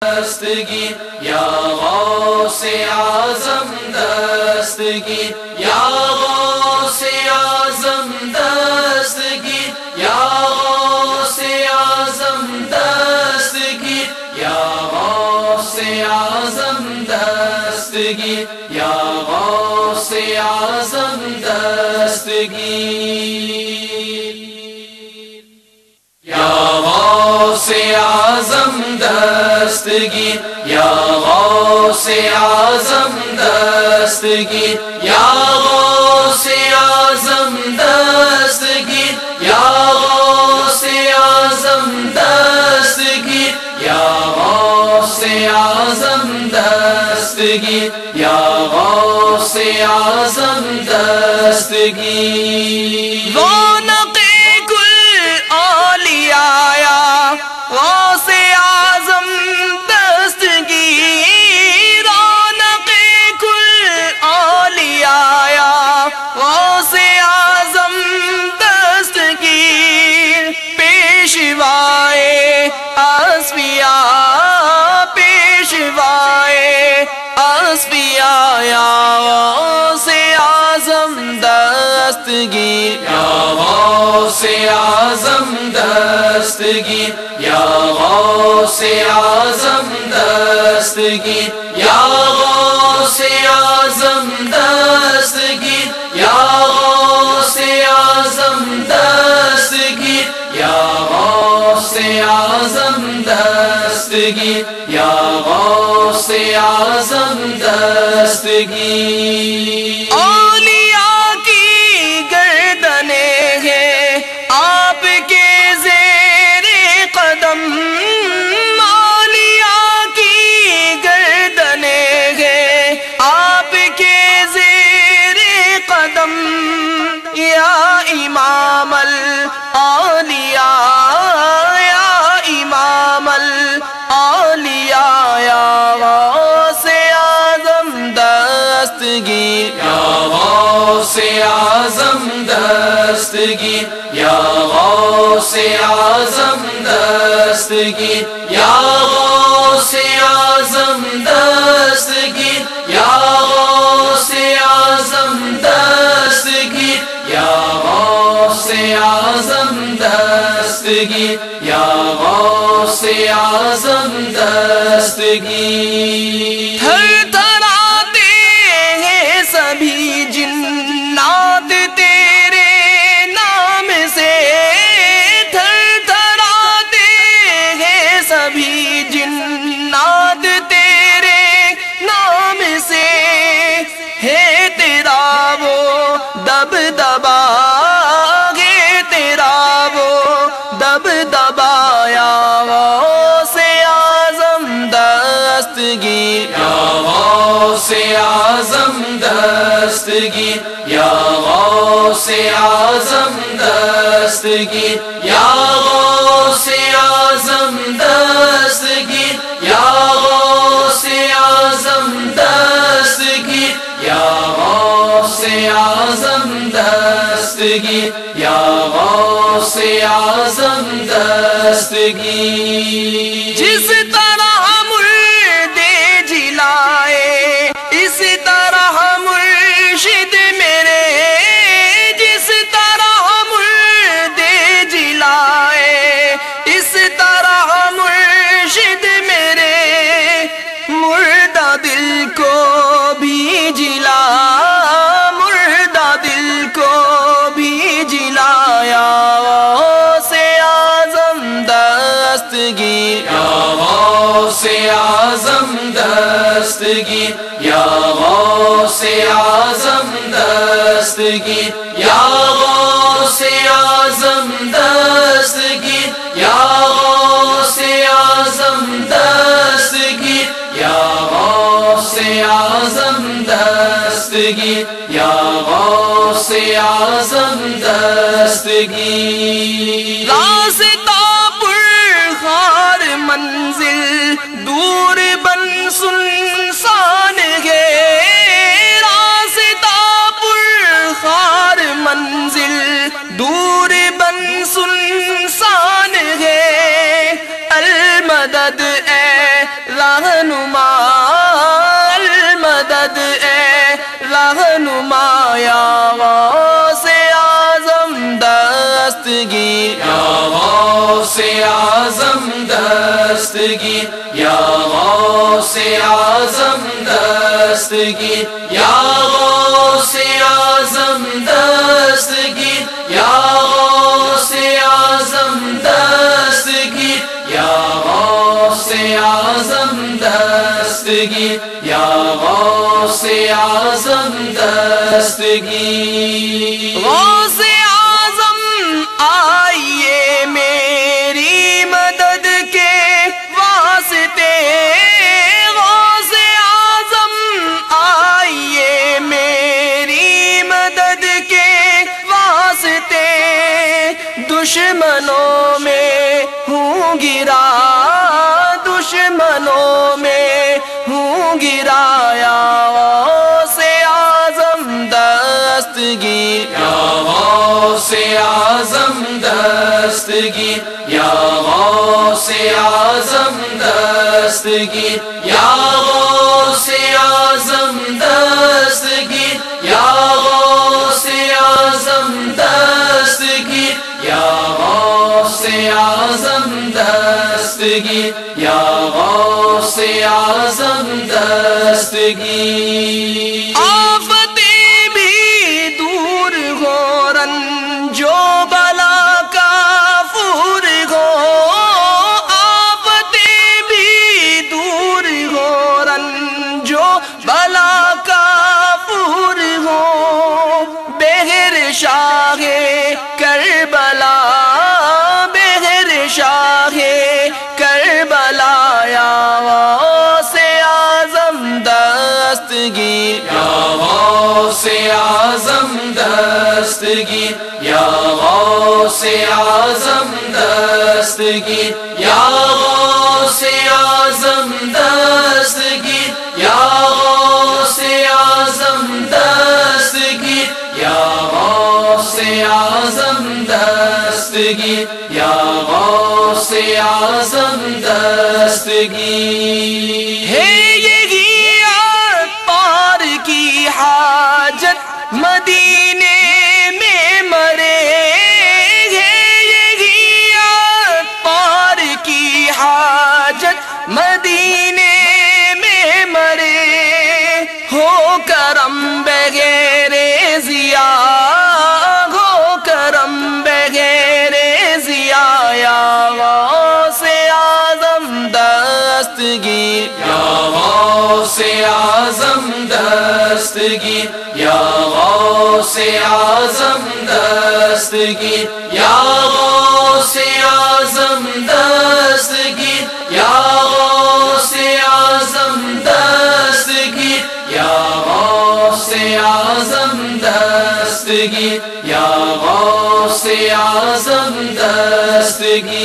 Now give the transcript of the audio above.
دستگیر یا غوث اعظم دستگیر یا غوث اعظم دستگیر یا غوث اعظم دستگیر یا غوث اعظم دستگیر یا غوث اعظم دستگیر یا غوث اعظم دستگیر یا غوث اعظم دستگیر یا غوث اعظم دستگیر یا غوث اعظم دستگیر یا غوث اعظم دستگیر یا غوث اعظم دستگیر رونق کل اولیاء غوث اعظم دستگیر رونق کل اولیاء غوث اعظم دستگیر پیشوائے اصفیاء پیشوائے اصفیاء یا غوث اعظم دستگیر یا غوث اعظم دستگیر یا غوث اعظم دستگیر یا غوث اعظم دستگیر یا غوث اعظم دستگیر یا غوث اعظم دستگیر یا غوث اعظم دستگیر اولیاء کی گردنیں ہیں آپ کے زیر قدم اولیاء کی گردنیں ہیں آپ کے زیر قدم یا امام الاولیاء یا امام الاولیاء یا غوث اعظم دستگیر یا غوث اعظم دستگیر یا غوث اعظم دستگیر یا غوث اعظم دستگیر یا غوث اعظم دستگیر یا غوث اعظم دستگیر یا غوث اعظم دستگیر تھر تھراتے ہیں سبھی جنات تیرے نام سے تھر تھراتے ہیں سبھی جنات تیرے نام سے ہے تیرا وہ دبدبا ہے تیرا وہ دبدبا یا غوث اعظم دستگیر یا غوث اعظم دستگیر یا غوث اعظم دستگیر یا غوث اعظم دستگیر یا غوث اعظم دستگیر یا غوث اعظم دستگیر یا غوث اعظم دستگیر جس طرح مرد جلائے اس طرح مرشد میرے جس طرح مرد جلائے اس طرح مرشد میرے مردہ دل کو بھی جلا مردہ دل کو بھی جلایا غوث اعظم دستگیر یا غوث اعظم دستگیر یا غوث اعظم دستگیر یا غوث اعظم دستگیر یا غوث اعظم دستگیر یا غوث اعظم دستگیر یا غوث اعظم دستگیر راستہ پرخار منزل دور بن سنسان ہے راستہ پرخار منزل دور بن سنسان ہے المدد اے مدد اے رہنما یا غوث اعظم دستگیر یا غوث اعظم دستگیر یا غوث اعظم دستگیر یا غوث اعظم دستگیر یا غوث اعظم دستگیر یا غوث اعظم دستگیر یا غوث اعظم دستگیر غوث اعظم آئیے میری مدد کے واسطے غوث اعظم آئیے میری مدد کے واسطے دشمنوں میں ہوں گرا دشمنوں میں ہوں گرا یا غوث اعظم دستگیر یا غوث اعظم دستگیر یا غوث اعظم دستگیر یا غوث اعظم دستگیر یا غوث اعظم دستگیر یا غوث اعظم دستگیر یا غوث اعظم دستگیر آفتیں بھی دور ہو رنجو بلا کا فور ہو آفتیں بھی دور ہو رنجو بلا کا فور ہو بہر شاہ کربلا بہر شاہ کربلا یا غوث اعظم دستگیر یا غوث اعظم دستگیر یا غوث اعظم دستگیر یا غوث اعظم دستگیر یا غوث اعظم دستگیر یا غوث اعظم دستگیر یا غوث اعظم دستگیر ہے یہی پار کی حاجت مدینے میں مرے ہے یہی پار کی حاجت مدینے میں مرے ہو کرم بغیر ضیا ہو کرم بغیر ضیا یا غوث اعظم دستگیر یا غوث اعظم دستگیر یا غوث اعظم دستگیر یا غوث اعظم دستگیر یا غوث اعظم دستگیر یا غوث اعظم دستگیر یا غوث اعظم دستگیر